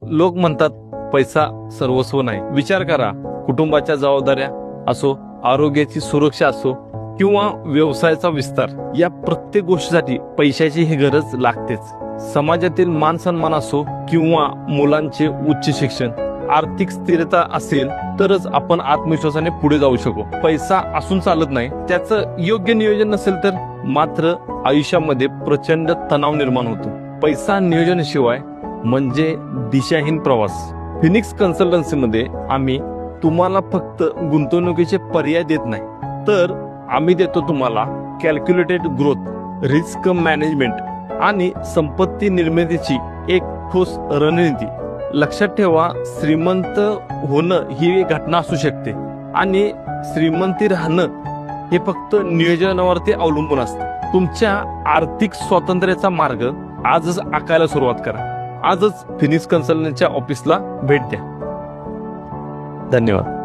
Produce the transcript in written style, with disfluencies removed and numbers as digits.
लोक म्हणतात पैसा सर्वस्व नाही. विचार करा, कुटुंबाच्या जबाबदाऱ्या असो, आरोग्याची सुरक्षा असो किंवा व्यवसायाचा विस्तार, या प्रत्येक गोष्टीसाठी पैशाची ही गरज लागतेच. समाजातील मान सन्मान असो किंवा मुलांचे उच्च शिक्षण, आर्थिक स्थिरता असेल तरच आपण आत्मविश्वासाने पुढे जाऊ शकू. पैसा असून चालत नाही, त्याचं योग्य नियोजन नसेल तर मात्र आयुष्यामध्ये प्रचंड तणाव निर्माण होतो. पैसा नियोजनाशिवाय म्हणजे दिशाहीन प्रवास. फिनिक्स कन्सल्टन्सीमध्ये आम्ही तुम्हाला फक्त गुंतवणुकीचे पर्याय देत नाही, तर आम्ही देतो तुम्हाला कॅल्क्युलेटेड ग्रोथ, रिस्क मॅनेजमेंट आणि संपत्ती निर्मितीची एक ठोस रणनीती. लक्षात ठेवा, श्रीमंत होणं ही एक घटना असू शकते आणि श्रीमंती राहणं हे फक्त नियोजनावरती अवलंबून असतं. तुमच्या आर्थिक स्वातंत्र्याचा मार्ग आजच आखायला सुरुवात करा. आजच फिनिक्स कन्सल्टंटच्या ऑफिसला भेट द्या. धन्यवाद.